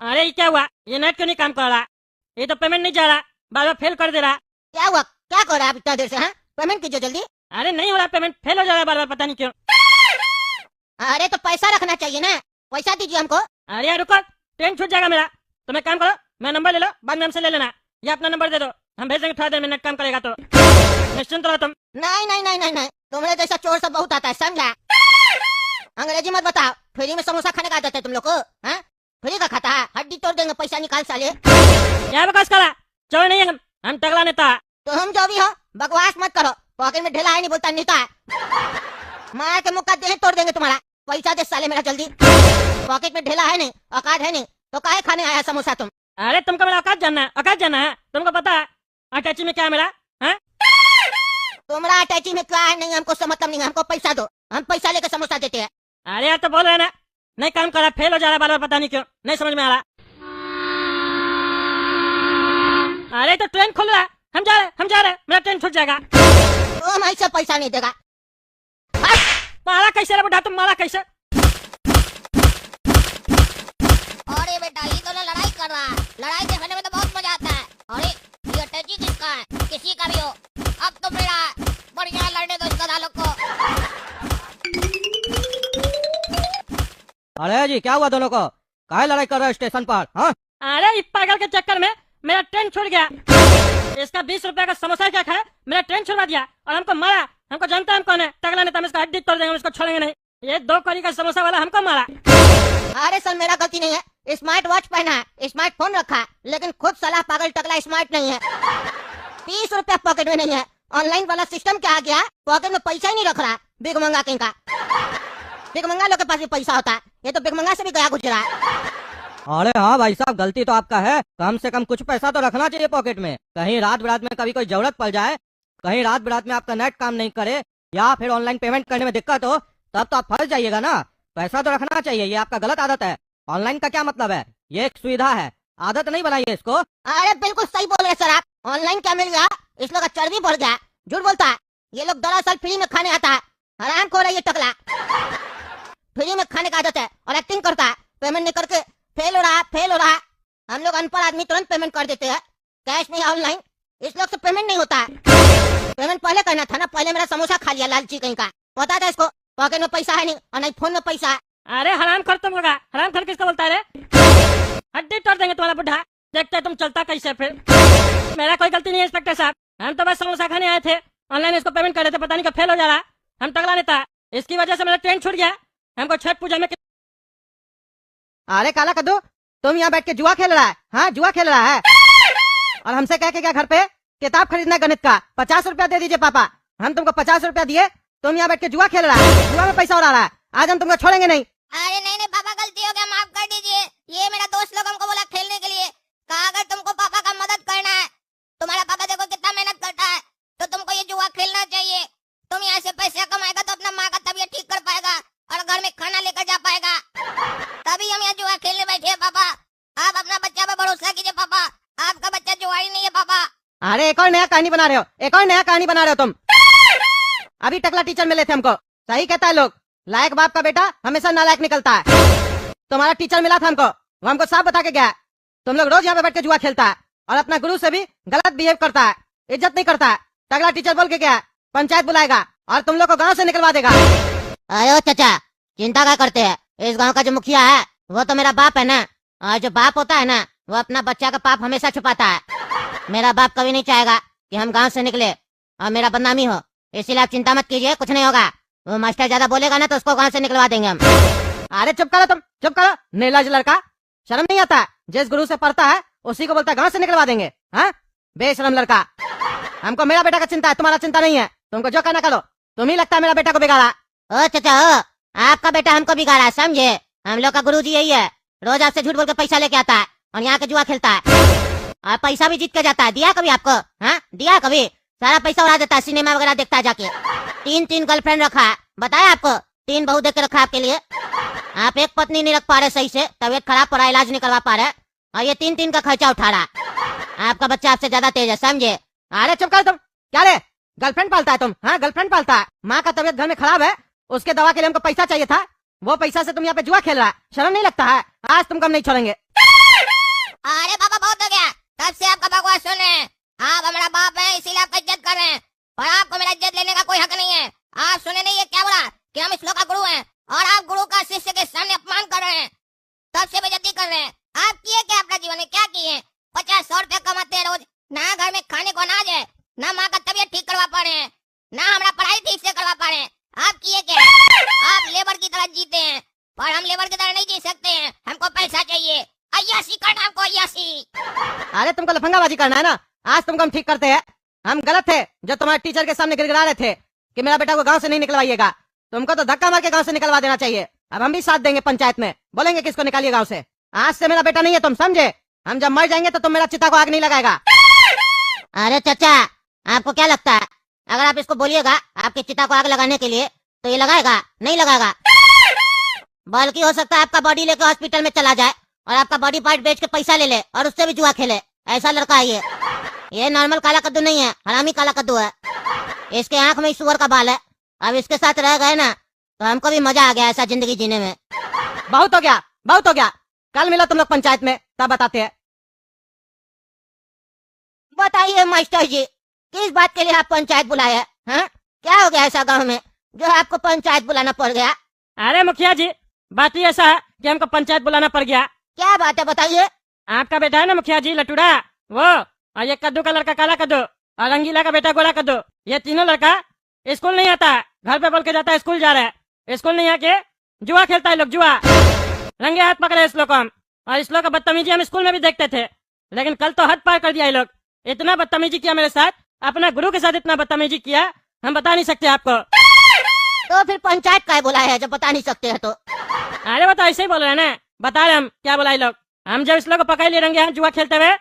अरे ये क्या हुआ? ये नेट क्यों नहीं काम कर रहा? ये तो पेमेंट नहीं जा रहा, बार बार फेल कर दे रहा। क्या हुआ? क्या कर रहा है आप इतना देर से? हाँ, पेमेंट कीजिए जल्दी। अरे नहीं हो रहा, पेमेंट फेल हो जा रहा है बार बार, पता नहीं क्यों। अरे तो पैसा रखना चाहिए ना, पैसा दीजिए हमको। अरे यार रुको, ट्रेन छूट जाएगा मेरा। तुम एक काम करो, मैं नंबर ले लो, बाद में हमसे ले लेना, या अपना नंबर दे दो, हम भेज देंगे थोड़ा देर में नेट काम करेगा तो। निश्चिंत रहो तुम। नहीं नहीं नहीं नहीं नहीं, तुम्हारे जैसा चोर सब बहुत आता है, समझा? अंग्रेजी मत बताओ, फ्री में समोसा खाने का आदत है तुम लोग को? हाँ, फ्री का खाता है, हड्डी तोड़ देंगे, पैसा निकाल साले। क्या बकवास करा? चोर नहीं है हम टकला नेता। तो हम जो भी हो बकवास मत करो, पॉकेट में ढेला है नहीं बोलता नेता है। मार के मुक्का दे तोड़ देंगे तुम्हारा, पैसा दे साले मेरा जल्दी। पॉकेट में ढेला है नहीं, औकात है नहीं, तो काहे खाने आया समोसा तुम? अरे तुमको मेरा औकात जानना है? औकात जानना है? तुमको पता है अटैची में क्या है मेरा? हाँ? तुम्हारा अटैची में क्या है नहीं हमको से मतलब नहीं है, हमको पैसा दो, हम पैसा लेके समोसा देते हैं। अरे यार तो बोल रहे ना, नहीं काम कर रहा, फेल हो जा रहा बार बार, पता नहीं क्यों, नहीं समझ में आ रहा। अरे तो ट्रेन खुल रहा है, हम जा रहे, मेरा ट्रेन छूट जाएगा। तुम ऐसे पैसा नहीं देगा। मारा कैसे रे बुढ़ा, तुम मारा कैसे? अरे बेटा ये दोनों लड़ाई कर रहा है, लड़ाई देखने में तो बहुत मजा आता है। अरे ये अटैची किसका है? किसी का भी हो, अब तो मेरा बढ़िया लड़ने दो इसका दालों को। अरे जी क्या हुआ दोनों को? काहे लड़ाई कर रहे हो स्टेशन पर? हाँ? अरे इस पागल के चक्कर में मेरा ट्रेन छूट गया। इसका 20 रुपए का समोसा क्या खाया, मेरा ट्रेन छुड़वा दिया और हमको मारा। हमको जानता है हम कौन है, टकला नेता, हम इसका हड्डी तोड़ देंगे, हम इसको छोड़ेंगे नहीं। ये 2 कौड़ी का समोसा वाला हमको मारा। अरे सर मेरा गलती नहीं है, स्मार्ट वॉच पहना है, स्मार्टफोन रखा है, लेकिन खुद साला पागल टकला स्मार्ट नहीं है। 30 रुपया पॉकेट में नहीं है, ऑनलाइन वाला सिस्टम क्या आ गया, पॉकेट में पैसा ही नहीं रख रहा। बिग मंगा कहीं का, बिग मंगा लोग के पास भी पैसा होता है, ये तो बिग मंगा से भी गया गुजरा है। अरे हाँ भाई साहब, गलती तो आपका है, कम से कम कुछ पैसा तो रखना चाहिए पॉकेट में। कहीं रात बिरात में कभी कोई जरूरत पड़ जाए, कहीं रात बिरात में आपका नेट काम नहीं करे या फिर ऑनलाइन पेमेंट करने में दिक्कत हो, तब तो आप फंस जाइएगा ना। पैसा तो रखना चाहिए, ये आपका गलत आदत है। ऑनलाइन का क्या मतलब है? ये एक सुविधा है, आदत नहीं बनाइए इसको। अरे बिल्कुल सही बोल रहे सर आप, ऑनलाइन क्या मिल गया, इस लोग का चर्बी बढ़ गया, झूठ बोलता है। ये लोग दरअसल फ्री में खाने आता है, हराम खो रहा है ये टकला। फ्री में खाने का आदत है और एक्टिंग करता है, पेमेंट नहीं करके फेल हो रहा है, फेल हो रहा है। हम लोग अनपढ़ आदमी तुरंत पेमेंट कर देते हैं, कैश में ऑनलाइन। इस लोग से पेमेंट नहीं होता है, पेमेंट पहले करना था ना, पहले मेरा समोसा खा लिया लालची कहीं का। पता था इसको पॉकेट में पैसा है नहीं और नहीं फोन में पैसा है। अरे हराम खर तुम होगा, हराम खर किसको बोलता है रे? हड्डी तोड़ देंगे तुम्हारा बुढ़ा, देखते तुम चलता कैसे फिर। मेरा कोई गलती नहीं है इंस्पेक्टर साहब, हम तो बस समोसा खाने आए थे, ऑनलाइन इसको पेमेंट कर रहे थे, पता नहीं कब फेल हो जा रहा। हम टकला नेता, इसकी वजह से मेरा ट्रेन छूट गया। हमको छठ पूजा में। अरे काला कद्दू, तुम यहाँ बैठ के जुआ खेल रहा है? हाँ जुआ खेल रहा है, और हमसे कह के क्या घर पे किताब खरीदना है गणित का, 50 रुपया दे दीजिए पापा। हम तुमको 50 रुपया दिए, तुम यहाँ बैठ के जुआ खेल रहा है, जुआ में पैसा उड़ा रहा है। आज हम तुमको छोड़ेंगे नहीं। अरे नहीं नहीं पापा, गलती हो गया, माफ कर दीजिए। ये मेरा दोस्त लोग हमको बोला खेलने के लिए, कहा अगर तुमको पापा का मदद करना है, तुम्हारा पापा देखो कितना मेहनत करता है, तो तुमको ये जुआ खेलना चाहिए। तुम यहाँ से पैसा कमाएगा तो अपना माँ का तबीयत ठीक कर पाएगा और घर में खाना लेकर जा पाएगा, तभी हम यहाँ जुआ खेलने बैठे हैं। पापा आप अपना बच्चा पे भरोसा कीजिए, पापा आपका बच्चा जुआरी नहीं है पापा। अरे एक और नया कहानी बना रहे हो, एक और नया कहानी बना रहे हो तुम। अभी टकला टीचर मिले थे हमको, सही कहता है लोग, लायक बाप का बेटा हमेशा नालायक निकलता है। तुम्हारा टीचर मिला था हमको, वो हमको साफ बता के गया, तुम लोग रोज यहाँ पे बैठ के जुआ खेलता है और अपना गुरु से भी गलत बिहेव करता है, इज्जत नहीं करता है। टकला टीचर बोल के गया पंचायत बुलाएगा और तुम लोग को गाँव से निकलवा देगा। अरे चाचा चिंता क्या करते हैं, इस गांव का जो मुखिया है वो तो मेरा बाप है ना, और जो बाप होता है ना वो अपना बच्चा का पाप हमेशा छुपाता है। मेरा बाप कभी नहीं चाहेगा कि हम गांव से निकले और मेरा बदनामी हो, इसीलिए आप चिंता मत कीजिए, कुछ नहीं होगा। वो मास्टर ज्यादा बोलेगा ना तो उसको गांव से निकलवा देंगे हम। अरे चुप करो तुम, चुप करो, नीलाज लड़का, शर्म नहीं आता? जिस गुरु से पढ़ता है उसी को बोलता है गांव से निकलवा देंगे? हाँ बेशरम लड़का। हमको मेरा बेटा का चिंता है, तुम्हारा चिंता नहीं है। तुमको जो करना करो, तुम ही लगता है मेरा बेटा को बिगाड़ा। ओ चाचा ओ, आपका बेटा हमको बिगाड़ा, समझे? हम लोग का गुरुजी यही है, रोज आपसे झूठ बोल के पैसा लेके आता है और यहाँ के जुआ खेलता है और पैसा भी जीत के जाता है। दिया कभी आपको? हाँ दिया कभी? सारा पैसा उड़ा देता है, सिनेमा वगैरह देखता है जाके। 3 गर्लफ्रेंड रखा है, बताया आपको? 3 बहू देख के रखा है आपके लिए। आप एक पत्नी नहीं रख पा रहे सही से, तबियत खराब पड़ा, इलाज नहीं करवा पा रहे, और ये 3 का खर्चा उठा रहा। आपका बच्चा आपसे ज्यादा तेज है, समझे? अरे चुप कर तुम, क्या रे गर्लफ्रेंड पालता है तुम? हाँ गर्लफ्रेंड पालता है, माँ का तबियत घर में खराब है, उसके दवा के लिए हमको पैसा चाहिए था, वो पैसा से तुम यहाँ पे जुआ खेल रहा है, शर्म नहीं लगता है? आज तुमको हम नहीं छोड़ेंगे। अरे बाबा बहुत हो गया, तब से आपका बकवास सुन रहे हैं। आप हमारा बाप है, इसीलिए आपका इज्जत कर रहे हैं, और आपको मेरा इज्जत लेने का कोई हक नहीं है। आप सुने नहीं, ये क्या बोला कि हम इस लोग का गुरु हैं, और आप गुरु का शिष्य के सामने अपमान कर रहे हैं, तब से बेइज्जती कर रहे हैं। आप किए क्या अपना जीवन में, क्या किए? 50-100 रुपया कमाते हैं रोज, ना घर में खाने को अनाज है, ना माँ का तबीयत ठीक करवा पा रहे हैं, ना हमारा पढ़ाई ठीक से करवा पा रहे हैं। आप किए क्या? आप लेबर की तरह जीते हैं, पर हम लेबर की तरह नहीं जी सकते हैं। हमको पैसा चाहिए, अय्याशी करना हमको, अय्याशी। अरे तुमको लफंगाबाजी करना है ना, आज तुमको हम ठीक करते हैं। हम गलत थे जो तुम्हारे टीचर के सामने गिड़गिड़ा रहे थे कि मेरा बेटा को गांव से नहीं निकलवाइएगा। तुमको तो धक्का मार के गांव से निकलवा देना चाहिए। अब हम भी साथ देंगे, पंचायत में बोलेंगे किसको निकालिए गांव से। आज से मेरा बेटा नहीं है, तुम समझे? हम जब मर जाएंगे तो तुम मेरा चिता को आग नहीं लगाएगा। अरे चाचा, आपको क्या लगता है अगर आप इसको बोलिएगा आपकी चिता को आग लगाने के लिए, तो ये लगाएगा? नहीं लगाएगा। बल्कि हो सकता है आपका बॉडी लेके हॉस्पिटल में चला जाए और आपका बॉडी पार्ट बेच के पैसा ले ले और उससे भी जुआ खेले। ऐसा लड़का है ये नॉर्मल काला कद्दू नहीं है, हरामी काला कद्दू है। इसके आंख में सुअर का बाल है। अब इसके साथ रह गए ना तो हमको भी मजा आ गया ऐसा जिंदगी जीने में। बहुत हो गया, बहुत हो गया। कल मिलो तुम लोग पंचायत में, तब बताते हैं। बताइए मास्टर जी, किस बात के लिए आप पंचायत बुलाए हैं? हाँ? क्या हो गया ऐसा गांव में जो आपको पंचायत बुलाना पड़ गया? अरे मुखिया जी, बात ही ऐसा है कि हमको पंचायत बुलाना पड़ गया। क्या बात है, बताइए। आपका बेटा है ना मुखिया जी, लटूड़ा वो, और ये कद्दू का लड़का काला कद्दू, और रंगीला का बेटा गोरा कद्दू, ये तीनों लड़का स्कूल नहीं आता है। घर पे बोल के जाता है स्कूल जा रहा है, स्कूल नहीं आके जुआ खेलता है लोग, जुआ। रंगे हाथ पकड़े इस लोग को हम, और इस लोग का बदतमीजी हम स्कूल में भी देखते थे, लेकिन कल तो हद पार कर दिया ये लोग। इतना बदतमीजी किया मेरे साथ, अपना गुरु के साथ इतना बदतमीजी किया, हम बता नहीं सकते आपको। तो फिर पंचायत का बुलाया है जब बता नहीं सकते हैं तो? अरे वो तो ऐसे ही बोल रहे हैं ना, बता रहे हम क्या बोला ये लोग। हम जब इस लोग को पकड़ लिए रंगे हाथ जुआ खेलते हुए,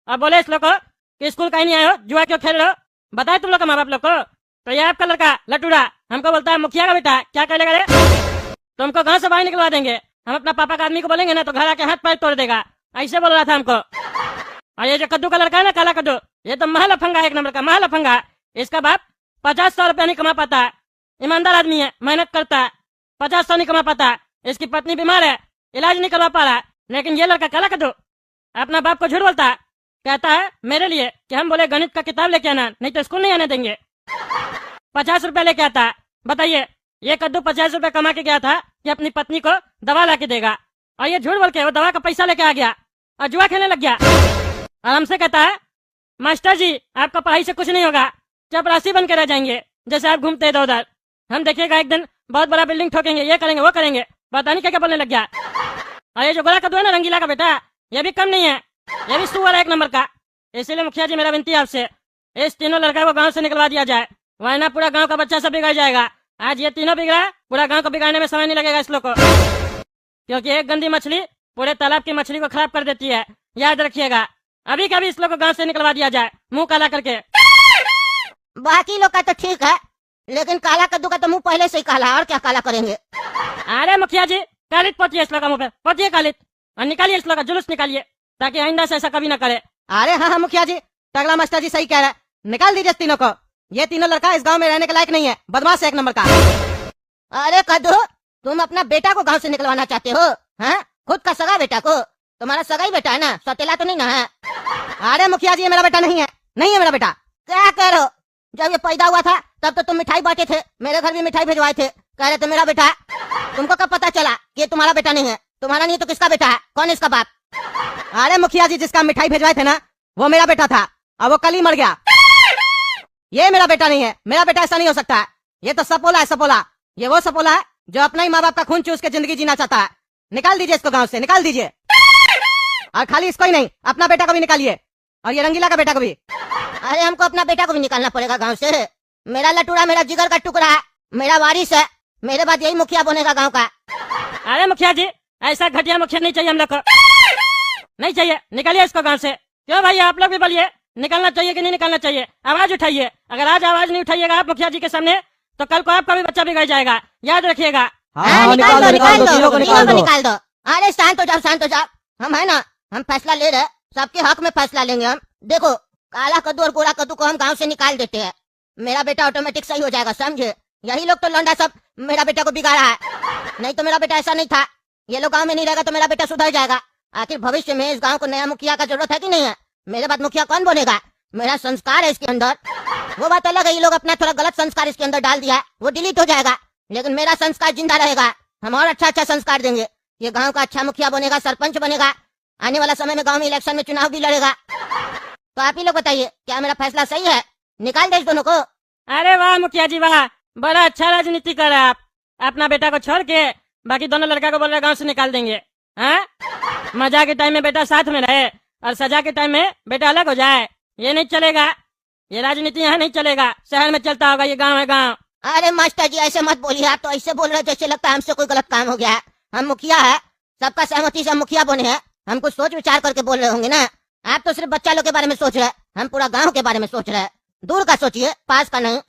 और बोले इस लोग को कि स्कूल कहीं नहीं आए हो, जुआ क्यों खेल रहे हो, बताए तुम लोग का माँ बाप लोग को। तो ये आपका लड़का लटूड़ा हमको बोलता है मुखिया का बेटा क्या करेगा रे, तुमको गाँव से बाहर निकलवा देंगे। हम अपना पापा का आदमी को बोलेंगे ना तो घर आके हाथ पैर तोड़ देगा, ऐसे बोल रहा था हमको। और ये जो कद्दू का लड़का है ना, काला कद्दू, ये तो महलफंगा, एक नंबर का महलफंगा। इसका बाप 50-100 रुपया नहीं कमा पाता है, ईमानदार आदमी है, मेहनत करता है, 50-100 नहीं कमा पाता है। इसकी पत्नी बीमार है, इलाज नहीं करवा पा रहा है, लेकिन ये लड़का काला कद्दू अपना बाप को झूठ बोलता है, कहता है मेरे लिए कि हम बोले गणित का किताब लेके आना, नहीं तो स्कूल नहीं आने देंगे। 50 रुपया लेके आता है। बताइए, ये कद्दू 50 रुपया कमा के गया था कि अपनी पत्नी को दवा ला के देगा, और ये झूठ बोल के वो दवा का पैसा लेके आ गया और जुआ खेलने लग गया। और हमसे कहता है मास्टर जी आपका पढ़ाई से कुछ नहीं होगा, चपरासी बन के रह जाएंगे, जैसे आप घूमते इधर उधर। हम देखिएगा एक दिन बहुत बड़ा बिल्डिंग ठोकेंगे, ये करेंगे वो करेंगे, पता नहीं क्या क्या बोलने लग गया। और ये जो गोरा कद्दू है ना, रंगीला का बेटा, ये भी कम नहीं है, ये भी सुअर है एक नंबर का। इसीलिए मुखिया जी मेरा विनती है आपसे, इस तीनों लड़का को गांव से निकलवा दिया जाए, वरना पूरा गांव का बच्चा सब बिगड़ जाएगा। आज ये तीनों बिगड़ा, पूरा गांव को बिगाड़ने में समय नहीं लगेगा इस लोग को, क्योंकि एक गंदी मछली पूरे तालाब की मछली को खराब कर देती है, याद रखिएगा। अभी कभी इस लोग को गांव से निकलवा दिया जाए, मुंह काला करके। बाकी लोग का तो ठीक है, लेकिन काला कद्दू का तो मुंह पहले से ही काला, और क्या काला करेंगे? अरे मुखिया जी, कालित पोतिए इस लोग का मुंह पे, पोतिए कालित, और निकालिए इस लोग का जुलूस निकालिए, ताकि आइंदा से ऐसा कभी ना करे। अरे हाँ मुखिया जी, टगला मास्टर जी सही कह रहा है, निकाल दीजिए इस तीनों को। ये तीनों लड़का इस गांव में रहने के लायक नहीं है, बदमाश है एक नंबर का। अरे कद्दू, तुम अपना बेटा को गांव से निकलवाना चाहते हो? हैं? खुद का सगा बेटा को? तुम्हारा सगा ही बेटा है ना, सौतेला तो नहीं ना है? अरे मुखिया जी ये मेरा बेटा नहीं है, नहीं है मेरा बेटा। क्या करो, जब ये पैदा हुआ था तब तो तुम मिठाई बांटे थे, मेरे घर भी मिठाई भिजवाए थे, कह रहे थे मेरा बेटा है। तुमको कब पता चला कि ये तुम्हारा बेटा नहीं है? तुम्हारा नहीं तो किसका बेटा है? कौन है इसका बाप? अरे मुखिया जी जिसका मिठाई भिजवाए थे ना, वो मेरा बेटा था, अब वो कल ही मर गया। ये मेरा बेटा नहीं है, मेरा बेटा ऐसा नहीं हो सकता है। ये तो सपोला है, सपोला। ये वो सपोला है जो अपना ही माँ बाप का खून चूस के जिंदगी जीना चाहता है। निकाल दीजिए इसको गाँव से, निकाल दीजिए। और खाली इसको ही नहीं, अपना बेटा को भी निकालिए, और ये रंगीला का बेटा को भी। अरे हमको अपना बेटा को भी निकालना पड़ेगा गांव से? मेरा लटूड़ा मेरा जिगर का टुकड़ा है, मेरा वारिस है, मेरे बाद यही मुखिया बनेगा गांव का। अरे मुखिया जी, ऐसा घटिया मुखिया नहीं चाहिए हम लोग को, नहीं चाहिए। निकालिए इसको गांव से। क्यों भाई, आप लोग भी बोलिए निकलना चाहिए कि नहीं निकलना चाहिए, आवाज उठाइए। अगर आज आवाज नहीं उठाइएगा आप मुखिया जी के सामने, तो कल को आपका भी बच्चा बिगड़ जाएगा, याद रखिएगा। निकाल दो, निकाल दो, तीनों को निकाल दो। अरे शांत हो जाओ, शांत हो जाओ। हम है ना, हम फैसला ले रहे, सबके हक में फैसला लेंगे हम। देखो, काला कद्दू और गोरा कद्दू को हम गांव से निकाल देते हैं, मेरा बेटा ऑटोमेटिक सही हो जाएगा, समझे? यही लोग तो लौंडा सब मेरा बेटा को बिगाड़ा है, नहीं तो मेरा बेटा ऐसा नहीं था। ये लोग गांव में नहीं रहेगा तो मेरा बेटा सुधर जाएगा। आखिर भविष्य में इस गांव को नया मुखिया का जरूरत है कि नहीं है? मेरे बाद मुखिया कौन बनेगा? मेरा संस्कार है इसके अंदर। वो बात अलग है, ये लोग अपना थोड़ा गलत संस्कार इसके अंदर डाल दिया है, वो डिलीट हो जाएगा, लेकिन मेरा संस्कार जिंदा रहेगा। हम और अच्छा अच्छा संस्कार देंगे। ये गांव का अच्छा मुखिया बनेगा, सरपंच बनेगा, आने वाला समय में गांव में इलेक्शन में चुनाव भी लड़ेगा। तो आप ही लोग बताइए, क्या मेरा फैसला सही है? निकाल दे इस दोनों को। अरे वाह मुखिया जी वाह, बड़ा अच्छा राजनीति कर रहे हैं आप। अपना बेटा को छोड़ के बाकी दोनों लड़का को बोल रहे गाँव से निकाल देंगे। हाँ, मजा के टाइम में बेटा साथ में रहे और सजा के टाइम में बेटा अलग हो जाए, ये नहीं चलेगा। ये राजनीति यहाँ नहीं चलेगा, शहर में चलता होगा, ये गाँव है गाँव। अरे मास्टर जी ऐसे मत बोलिए, आप तो ऐसे बोल रहे हैं जैसे लगता है हमसे कोई गलत काम हो गया है। हम मुखिया है, सबका सहमति से हम मुखिया बने हैं, हम कुछ सोच विचार करके बोल रहे होंगे ना। आप तो सिर्फ बच्चा लोग के बारे में सोच रहे हैं, हम पूरा गांव के बारे में सोच रहे हैं। दूर का सोचिए, पास का नहीं।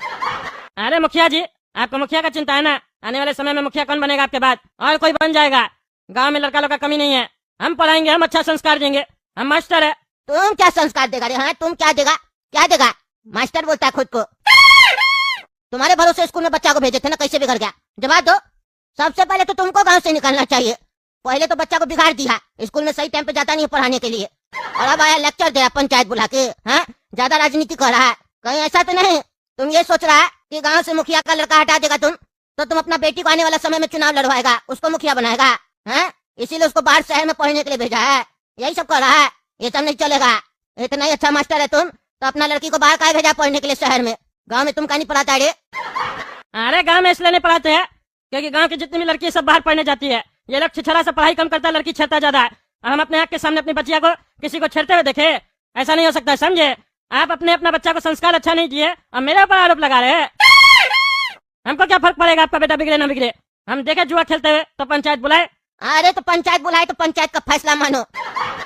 अरे मुखिया जी, आपको मुखिया का चिंता है ना, आने वाले समय में मुखिया कौन बनेगा आपके बाद? और कोई बन जाएगा। गांव में लड़का लोग का कमी नहीं है, हम पढ़ाएंगे, हम अच्छा संस्कार देंगे, हम मास्टर है। तुम क्या संस्कार देगा रे? हाँ, तुम क्या देगा? क्या देगा? मास्टर बोलता है खुद को। तुम्हारे भरोसे स्कूल में बच्चा को भेजे थे ना, कैसे बिगड़ गया? जवाब दो। सबसे पहले तो तुमको गांव से निकलना चाहिए। पहले तो बच्चा को बिगाड़ दिया, स्कूल में सही टाइम पे जाता नहीं है पढ़ाने के लिए, और अब आया लेक्चर दे पंचायत बुला के। हाँ, ज्यादा राजनीति कर रहा है। कहीं ऐसा तो नहीं तुम ये सोच रहा है कि गांव से मुखिया का लड़का हटा देगा तुम, तो तुम अपना बेटी को आने वाला समय में चुनाव लड़वाएगा, उसको मुखिया बनाएगा? हाँ, इसीलिए उसको बाहर शहर में पढ़ने के लिए भेजा है, यही सब कर रहा है। ये सब नहीं चलेगा। इतना ही अच्छा मास्टर है तुम, तो अपना लड़की को बाहर काहे भेजा पढ़ने के लिए शहर में? गांव में तुम कहीं नहीं पढ़ाता रे? अरे गांव में इसलिए नहीं पढ़ाते हैं क्योंकि गांव की जितनी भी लड़की है सब बाहर पढ़ने जाती है। ये लोग छिछड़ा से पढ़ाई कम करता है, लड़की छेड़ता ज्यादा है। और हम अपने आँख के सामने अपनी बच्चिया को किसी को छेड़ते हुए देखे? ऐसा नहीं हो सकता, समझे? आप अपना बच्चा को संस्कार अच्छा नहीं दिए और मेरे ऊपर आरोप लगा रहे हैं। हमको क्या फर्क पड़ेगा आपका बेटा बिगड़े ना बिगड़े? हम देखे जुआ खेलते हुए तो पंचायत बुलाए। अरे तो पंचायत बुलाए तो पंचायत का फैसला मानो।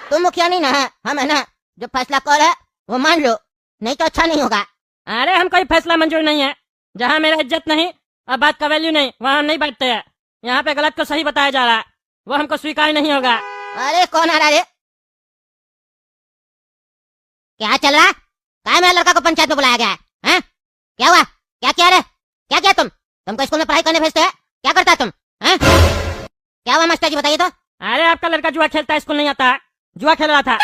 तुम मुखिया नहीं ना है, हम है ना। जो फैसला कर है वो मान लो, नहीं तो अच्छा नहीं होगा। अरे हम कोई फैसला मंजूर नहीं है। जहाँ मेरा इज्जत नहीं और बात का वैल्यू नहीं, वहाँ हम नहीं बैठते हैं। यहाँ पे गलत को सही बताया जा रहा है, वो हमको स्वीकार नहीं होगा। अरे कौन आ रहा रे? क्या चल रहा? क्या मेरा लड़का को पंचायत में बुलाया गया है? हैं? क्या हुआ? क्या किया रे? क्या किया तुमको स्कूल में पढ़ाई करने भेजते हैं? क्या करता है तुम? हैं? क्या हुआ मास्टर जी बताइए तो। अरे आपका लड़का जुआ खेलता है, स्कूल नहीं आता है, जुआ खेल रहा था।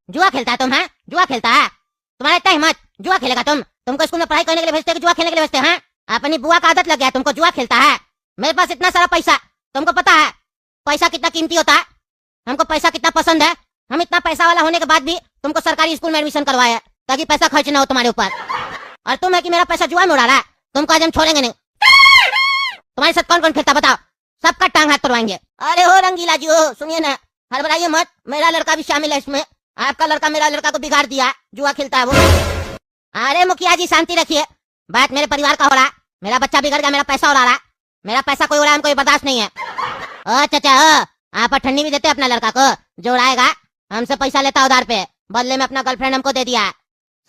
जुआ खेलता है तुम? हैं? जुआ खेलता है? तुम्हारा इतना हिम्मत, जुआ खेलेगा तुम? तुमको स्कूल में पढ़ाई करने के लिए भेजते हैं कि जुआ खेलने के लिए भेजते हैं? अपनी बुआ का आदत लग गया तुमको, जुआ खेलता है। मेरे पास इतना सारा पैसा, तुमको पता है पैसा कितना कीमती होता है? हमको पैसा कितना पसंद है। हम इतना पैसा वाला होने के बाद भी तुमको सरकारी स्कूल में एडमिशन करवाया है ताकि पैसा खर्च ना हो तुम्हारे ऊपर। और तुम है कि मेरा पैसा जुआ में उड़ा रहा है। तुमको आज हम छोड़ेंगे नहीं। तुम्हारे साथ कौन कौन खेलता बताओ, सबका टांग हाथ तोड़वाएंगे। अरे हो रंगीला जी हो, सुनिए ना, हड़बड़ाइए मत, मेरा लड़का भी शामिल है इसमें। आपका लड़का मेरा लड़का को बिगाड़ दिया, जुआ खेलता है वो। अरे मुखिया जी शांति रखिए, बात मेरे परिवार का हो रहा है। मेरा बच्चा बिगड़ गया, मेरा पैसा उड़ा रहा है, मेरा पैसा कोई उड़ा, हमको ये बर्दाश्त नहीं है। ओ चाचा, आप ठंडी भी देते अपना लड़का को, जो उड़ाएगा हमसे पैसा लेता उधार पे, बदले में अपना गर्लफ्रेंड हमको दे दिया,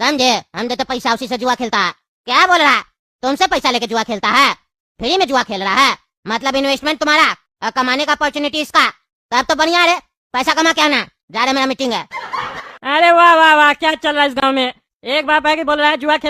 समझे? हम देते पैसा, उसी से जुआ खेलता है। क्या बोल रहा है? तुमसे पैसा लेके जुआ खेलता है? फ्री में जुआ खेल रहा है? मतलब इन्वेस्टमेंट तुम्हारा और कमाने का अपॉर्चुनिटी इसका। तब तो बढ़िया है, पैसा कमा के आना, जा रहे मेरा मीटिंग है। अरे वाह वाह वाह, क्या चल रहा है इस गाँव में? एक बाप है कि बोल रहा है जुआ खेलना